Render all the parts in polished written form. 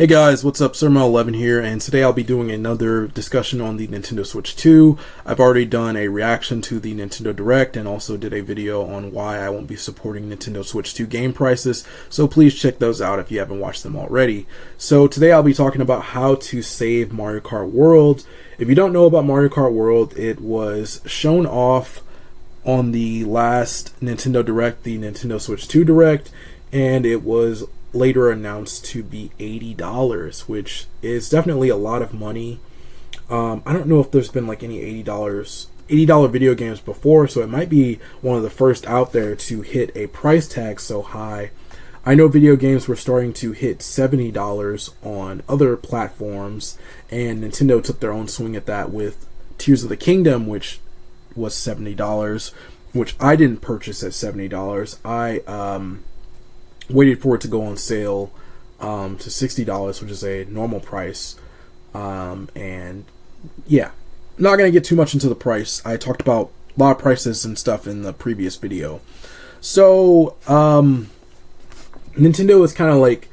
Hey guys, what's up? Sirmo11 here, and today I'll be doing another discussion on the Nintendo Switch 2. I've already done a reaction to the Nintendo Direct and also did a video on why I won't be supporting Nintendo Switch 2 game prices, so please check those out if you haven't watched them already. So today I'll be talking about how to save Mario Kart World. If you don't know about Mario Kart World, it was shown off on the last Nintendo Direct, the Nintendo Switch 2 Direct, and it was later announced to be $80, which is definitely a lot of money. I don't know if there's been like any $80 video games before, so it might be one of the first out there to hit a price tag so high. I know video games were starting to hit $70 on other platforms, and Nintendo took their own swing at that with Tears of the Kingdom, which was $70, which I didn't purchase at $70. I waited for it to go on sale to $60, which is a normal price. And yeah, not going to get too much into the price. I talked about a lot of prices and stuff in the previous video. So Nintendo is kind of like,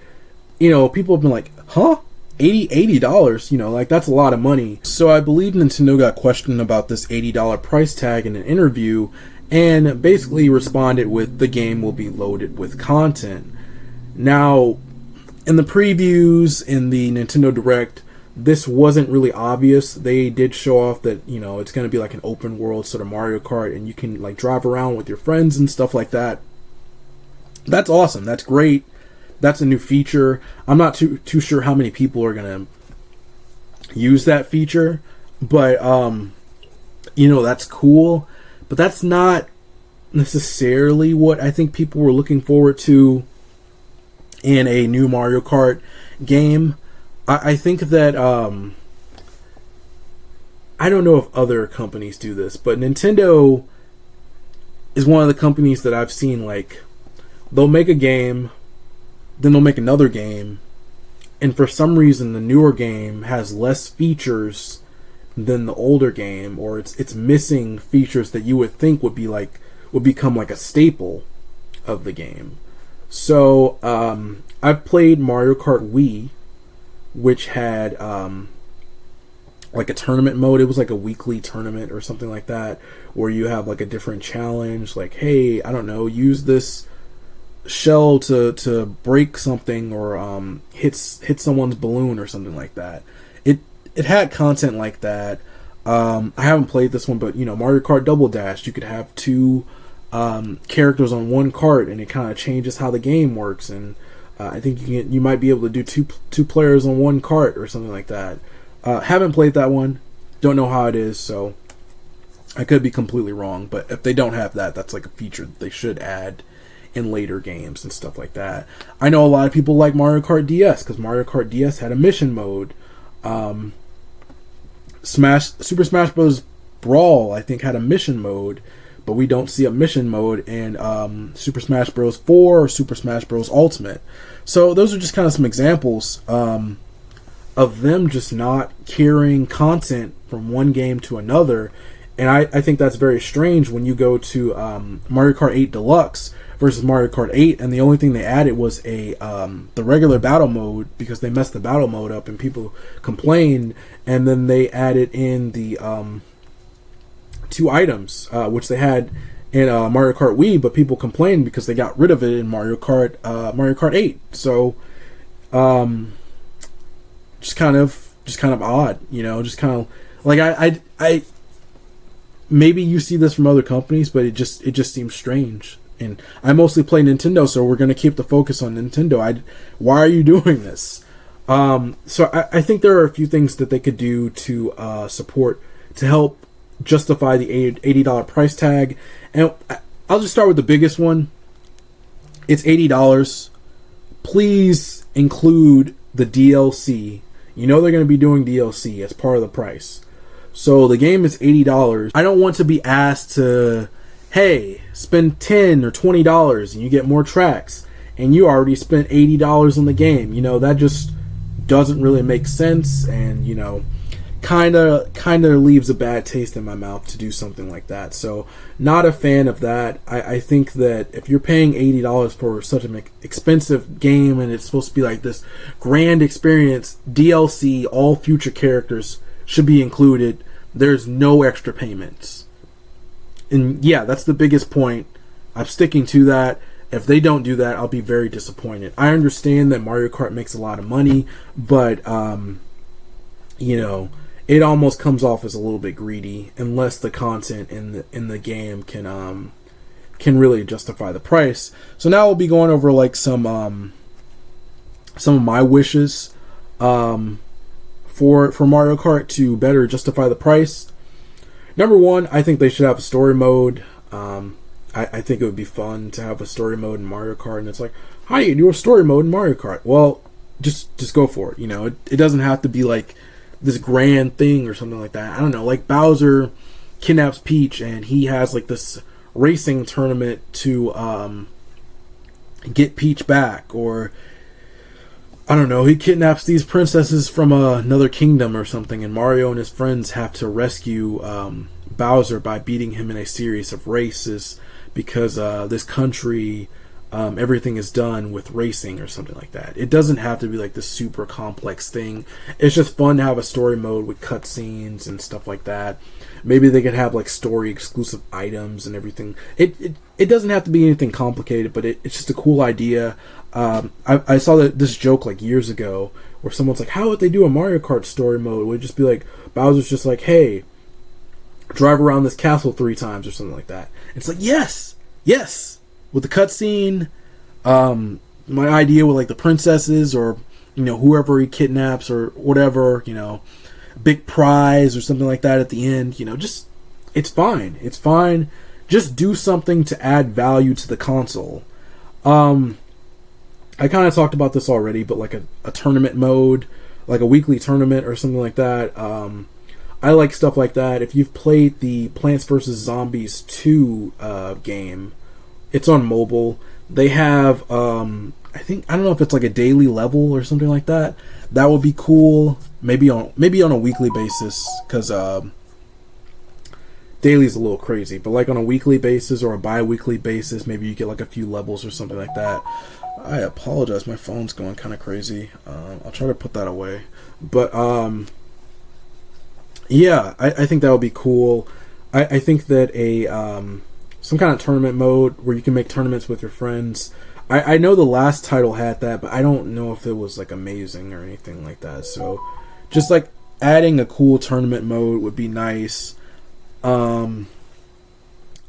you know, people have been like, huh? $80, you know, like that's a lot of money. So I believe Nintendo got questioned about this $80 price tag in an interview, and basically responded with the game will be loaded with content. Now, in the previews in the Nintendo Direct, this wasn't really obvious. They did show off that, you know, it's going to be like an open world sort of Mario Kart, and you can like drive around with your friends and stuff like that. That's awesome. That's great. That's a new feature. I'm not too sure how many people are going to use that feature, but you know, that's cool. But that's not necessarily what I think people were looking forward to in a new Mario Kart game. I think that, I don't know if other companies do this, but Nintendo is one of the companies that I've seen, like, they'll make a game, then they'll make another game, and for some reason the newer game has less features than the older game, or it's missing features that you would think would become like a staple of the game. So I've played Mario Kart Wii, which had like a tournament mode. It was like a weekly tournament or something like that, where you have like a different challenge, like, hey, I don't know, use this shell to break something, or hit someone's balloon or something like that. It had content like that. I haven't played this one, but you know, Mario Kart Double Dash, you could have two characters on one kart, and it kind of changes how the game works. And I think you might be able to do two players on one kart or something like that. Haven't played that one. Don't know how it is, so I could be completely wrong. But if they don't have that, that's like a feature that they should add in later games and stuff like that. I know a lot of people like Mario Kart DS because Mario Kart DS had a mission mode. Super Smash Bros. Brawl, I think, had a mission mode, but we don't see a mission mode in Super Smash Bros. 4 or Super Smash Bros. Ultimate. So those are just kind of some examples of them just not carrying content from one game to another. And I think that's very strange when you go to Mario Kart 8 Deluxe versus Mario Kart 8, and the only thing they added was the regular battle mode, because they messed the battle mode up and people complained, and then they added in the two items, which they had in Mario Kart Wii, but people complained because they got rid of it in Mario Kart 8. So just kind of odd, you know, just kind of like I maybe you see this from other companies, but it just seems strange. And I mostly play Nintendo, so we're going to keep the focus on Nintendo. Why are you doing this? So I think there are a few things that they could do to to help justify the $80 price tag. And I'll just start with the biggest one. It's $80. Please include the DLC. You know they're going to be doing DLC as part of the price. So the game is $80. I don't want to be asked to, hey, spend $10 or $20 and you get more tracks, and you already spent $80 on the game. You know, that just doesn't really make sense. And, you know, kind of leaves a bad taste in my mouth to do something like that. So not a fan of that. I think that if you're paying $80 for such an expensive game and it's supposed to be like this grand experience, DLC, all future characters should be included. There's no extra payments. And yeah, that's the biggest point. I'm sticking to that. If they don't do that, I'll be very disappointed. I understand that Mario Kart makes a lot of money, but it almost comes off as a little bit greedy unless the content in the game can really justify the price. So now we'll be going over like some of my wishes for Mario Kart to better justify the price. Number one, I think they should have a story mode. I think it would be fun to have a story mode in Mario Kart, and it's like, how do you do a story mode in Mario Kart? Well, just go for it. It doesn't have to be like this grand thing or something like that. I don't know, like Bowser kidnaps Peach and he has like this racing tournament to get Peach back, or I don't know, he kidnaps these princesses from another kingdom or something, and Mario and his friends have to rescue Bowser by beating him in a series of races because this country, everything is done with racing or something like that. It doesn't have to be like this super complex thing. It's just fun to have a story mode with cutscenes and stuff like that. Maybe they could have like story exclusive items and everything. It doesn't have to be anything complicated, but it's just a cool idea. I saw this joke like years ago where someone's like, how would they do a Mario Kart story mode? It would just be like, Bowser's just like, hey, drive around this castle 3 times or something like that. It's like, yes, with the cutscene, my idea with like the princesses or whoever he kidnaps or whatever, big prize or something like that at the end. Just it's fine. Just do something to add value to the console. I kind of talked about this already, but like a tournament mode, like a weekly tournament or something like that. I like stuff like that. If you've played the Plants vs. Zombies 2 game, it's on mobile. They have, I don't know if it's like a daily level or something like that. That would be cool. Maybe on a weekly basis, because daily's a little crazy. But like on a weekly basis or a bi-weekly basis, maybe you get like a few levels or something like that. I apologize, my phone's going kind of crazy. I'll try to put that away. But yeah, I think that would be cool. I think that some kind of tournament mode where you can make tournaments with your friends. I know the last title had that, but I don't know if it was like amazing or anything like that. So just like adding a cool tournament mode would be nice. I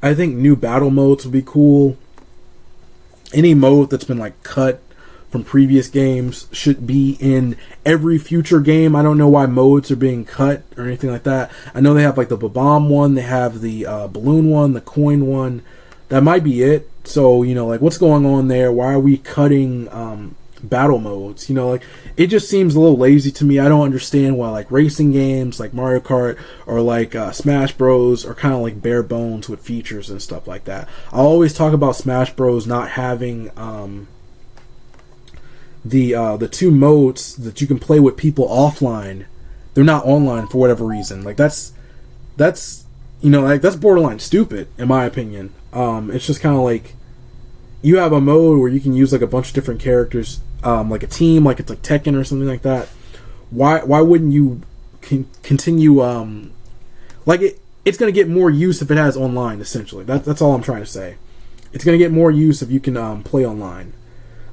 think new battle modes would be cool. Any mode that's been like cut from previous games should be in every future game. I don't know why modes are being cut or anything like that. I know they have like the bomb one, they have the balloon one, the coin one. That might be it. So, like what's going on there? Why are we cutting battle modes? Like it just seems a little lazy to me. I don't understand why like racing games like Mario Kart or like Smash Bros are kind of like bare bones with features and stuff like that. I always talk about Smash Bros not having the 2 modes that you can play with people offline. They're not online for whatever reason. Like that's borderline stupid in my opinion. It's just kind of like you have a mode where you can use like a bunch of different characters, like a team, like it's like Tekken or something like that. Why wouldn't you continue? Like it's going to get more use if it has online. Essentially, that's all I'm trying to say. It's going to get more use if you can play online.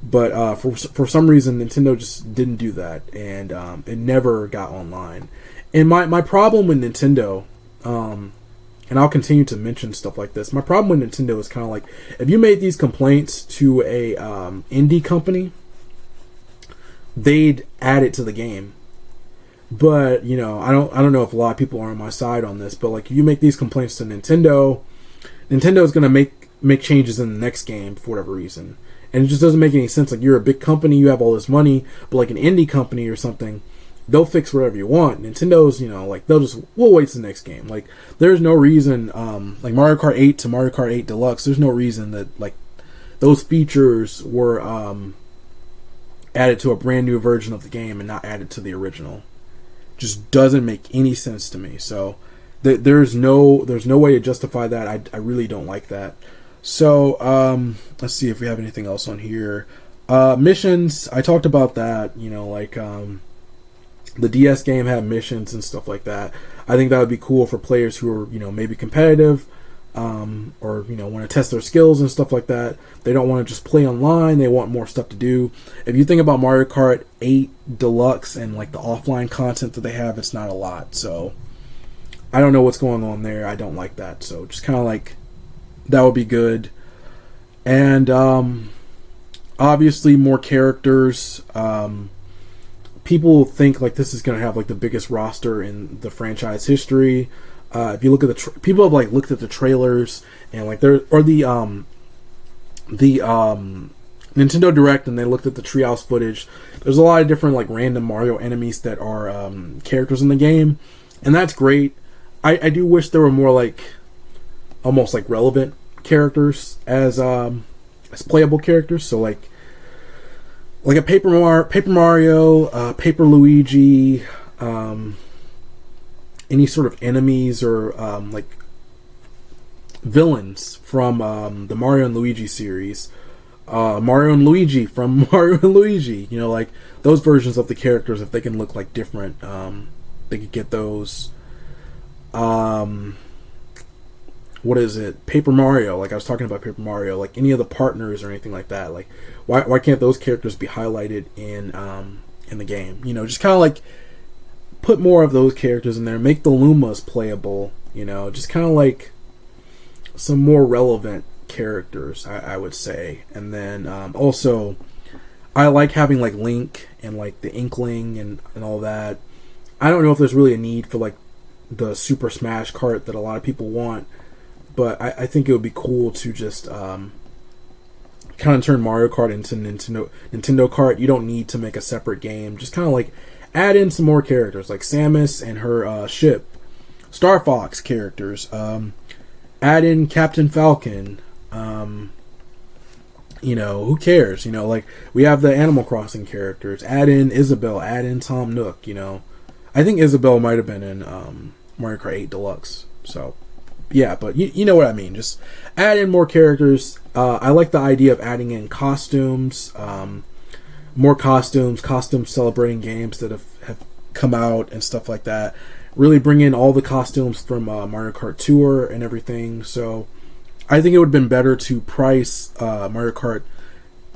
But for some reason, Nintendo just didn't do that, and it never got online. And my problem with Nintendo, and I'll continue to mention stuff like this. My problem with Nintendo is kind of like, if you made these complaints to a indie company, they'd add it to the game. But I don't know if a lot of people are on my side on this. But like, if you make these complaints to Nintendo, Nintendo's gonna make changes in the next game for whatever reason. And it just doesn't make any sense. Like, you're a big company, you have all this money, but like an indie company or something, they'll fix whatever you want. Nintendo's, like, we'll wait till the next game. Like, there's no reason, like Mario Kart 8 to Mario Kart 8 Deluxe, there's no reason that, like, those features were added to a brand new version of the game and not added to the original. just doesn't make any sense to me. So there's no way to justify that. I really don't like that. So let's see if we have anything else on here. Missions, I talked about that. You know, like the DS game had missions and stuff like that. I think that would be cool for players who are, you know, maybe competitive, or, you know, want to test their skills and stuff like that. They don't want to just play online. They want more stuff to do. If you think about Mario Kart 8 Deluxe and like the offline content that they have, it's not a lot. So I don't know what's going on there. I don't like that. So just kind of like, that would be good. And obviously more characters. People think like this is going to have like the biggest roster in the franchise history. If you look at the people have like looked at the trailers and like there or the Nintendo Direct, and they looked at the Treehouse footage. There's a lot of different like random Mario enemies that are characters in the game, and that's great. I do wish there were more like almost like relevant characters as playable characters. So like a Paper Mario, Paper Luigi, any sort of enemies or like villains from the Mario and Luigi series, Mario and Luigi from Mario and Luigi. You know, like those versions of the characters, if they can look like different, they could get those. What is it? Paper Mario. Like I was talking about Paper Mario. Like any of the partners or anything like that. Like why can't those characters be highlighted in the game? You know, just kind of like put more of those characters in there. Make the Lumas playable. You know, just kind of like some more relevant characters, I would say. And then also, I like having like Link and like the Inkling and all that. I don't know if there's really a need for like the Super Smash Kart that a lot of people want, but I think it would be cool to just kind of turn Mario Kart into Nintendo Kart. You don't need to make a separate game. Just kind of like add in some more characters, like Samus and her ship, Star Fox characters. Add in Captain Falcon. You know, who cares? You know, like we have the Animal Crossing characters. Add in Isabelle. Add in Tom Nook. You know, I think Isabelle might have been in Mario Kart 8 Deluxe. So yeah, but you know what I mean. Just add in more characters. I like the idea of adding in costumes, more costumes celebrating games that have come out and stuff like that. Really bring in all the costumes from Mario Kart Tour and everything. So I think it would have been better to price Mario Kart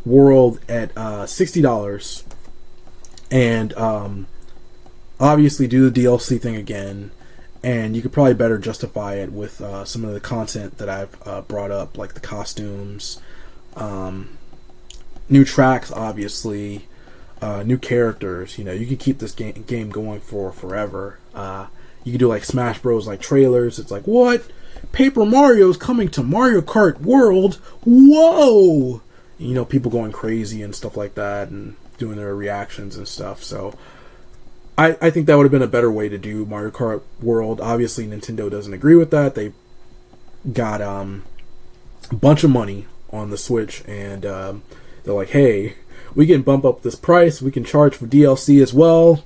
World at $60 and obviously do the DLC thing again. And you could probably better justify it with some of the content that I've brought up, like the costumes, new tracks, obviously, new characters. You know, you could keep this game going for forever. You could do like Smash Bros. Like trailers. It's like, what? Paper Mario's coming to Mario Kart World? Whoa! You know, people going crazy and stuff like that, and doing their reactions and stuff. So I think that would have been a better way to do Mario Kart World. Obviously, Nintendo doesn't agree with that. They got a bunch of money on the Switch, and they're like, hey, we can bump up this price. We can charge for DLC as well.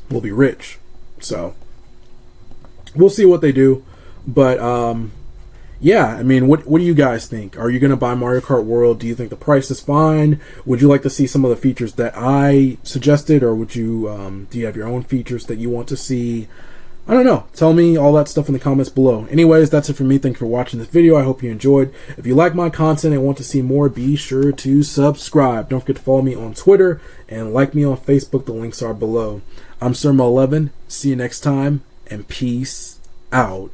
We'll be rich. So we'll see what they do. But yeah, I mean, what do you guys think? Are you going to buy Mario Kart World? Do you think the price is fine? Would you like to see some of the features that I suggested, or would you do you have your own features that you want to see? I don't know. Tell me all that stuff in the comments below. Anyways, that's it for me. Thank you for watching this video. I hope you enjoyed. If you like my content and want to see more, be sure to subscribe. Don't forget to follow me on Twitter and like me on Facebook. The links are below. I'm Surma11. See you next time, and peace out.